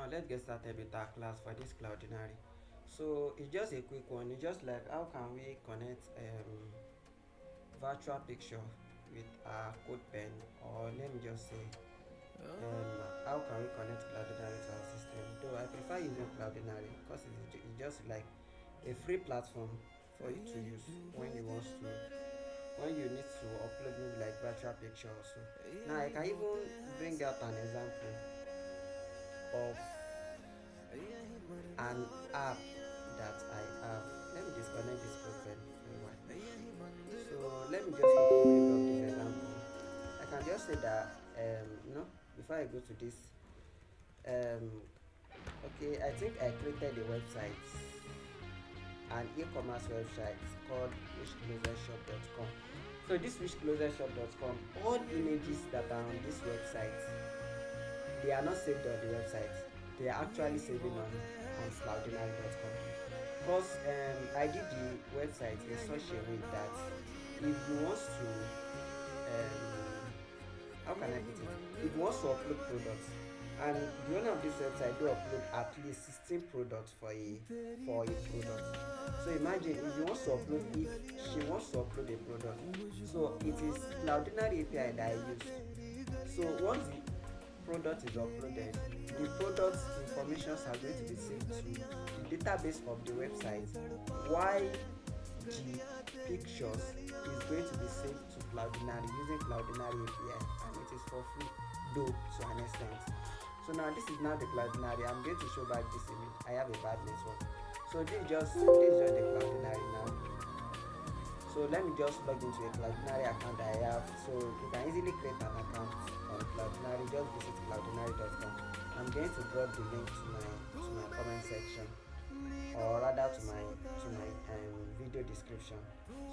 now let's get started with our class for this Cloudinary. So it's just a quick one. It's just like how can we connect virtual picture with our Codepen, or let me just say how can we connect Cloudinary to our system. Though I prefer using Cloudinary because it's just like a free platform for you to use when you need to upload maybe like virtual picture also. Now I can even bring out an example of an app that I have. Let me disconnect this Codepen for a while. So let me just quickly bring up this example. I can just say that before I go to this, um okay, I think I created a website, an e-commerce website called wishclosershop.com. So this wishclosershop.com, all images that are on this website, they are not saved on the website. They are actually saving on cloudinary.com. Because I did the website in such a way that if you want to how can I put it? If you want to upload products, and the owner of this website do upload at least 16 products for a product. So imagine if you want to upload, if she wants to upload a product, so it is Cloudinary API that I use. So once the product is uploaded, the product information are going to be saved to the database of the website, while the pictures is going to be saved to Cloudinary using Cloudinary API, and it is for free, though to an extent. So now this is now the Cloudinary. I'm going to show back this image. I have a bad network. So this is just the Cloudinary now. So let me just log into a Cloudinary account that I have. So you can easily create an account on Cloudinary. Just visit cloudinary.com. I'm going to drop the link to my comment section, or rather to my video description.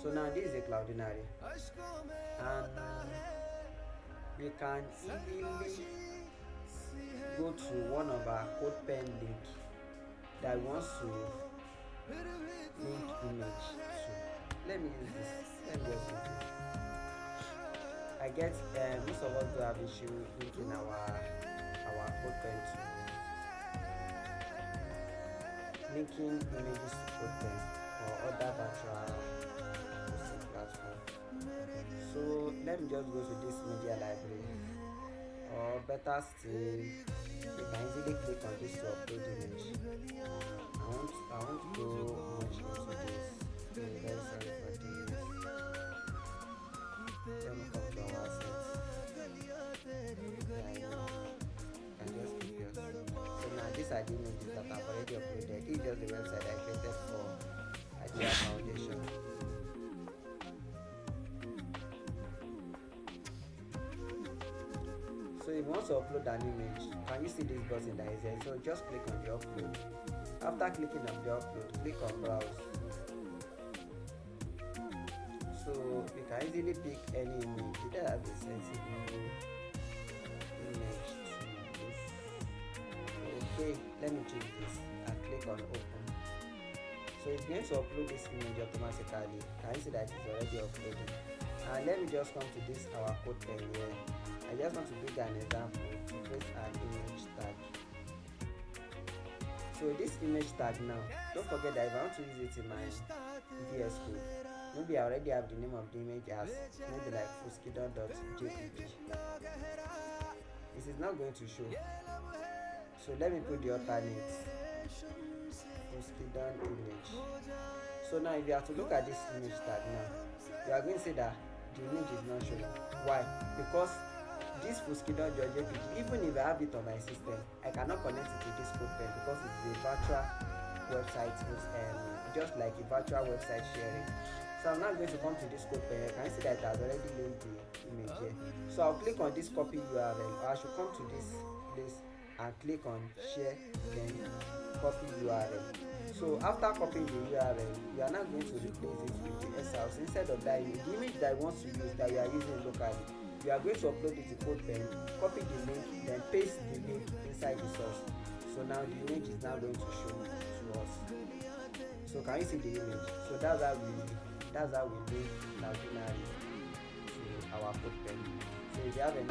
So now this is a Cloudinary, and we can easily go to one of our Codepen link that wants to link image to. Let me use this. Let me just use this. I get most of us do have issue linking our Codepen to linking images to Codepen or other virtual hosting platform. So let me just go to this media library, or better still, you can easily click on this to upload image. I want to go much into this. I'm very sorry for this. Let me come to our assets. Yeah, I can just keep yours. So now these are the images that I've already uploaded. This is just the website I created for Idea Foundation. So if you want to upload an image, can you see this button that is there? So just click on the upload. After clicking on the upload, click on browse. So you can easily pick any image. Did I have a sensible image to use? Okay, let me choose this and click on open. So it's going to upload this image automatically. Can you see that it's already uploading? And let me just come to this our Codepen here. I just want to bring an example to create an image tag. So this image tag now, don't forget that if I want to use it in my VS Code, maybe I already have the name of the image as maybe like fuskidon.jpg. This is not going to show. So let me put the alternate fuskidon image. So now if you have to look at this image tag now, you are going to see that the image is not showing. Why? Because this fuskidon.jpg, even if I have it on my system, I cannot connect it to this Codepen because it's a virtual website, just like a virtual website sharing. So I'm now going to come to this Codepen. Can you see that it has already linked the image here? So I'll click on this copy URL, or I should come to this place and click on share, then copy URL. So after copying the URL, you are now going to replace it with the SRC instead of that image. The image that you want to use, that you are using locally, you are going to upload it to Codepen, copy the link, then paste the link inside the source. So now the image is now going to show to us. So can you see the image? So that's how we link Cloudinary to our Codepen. So if you have any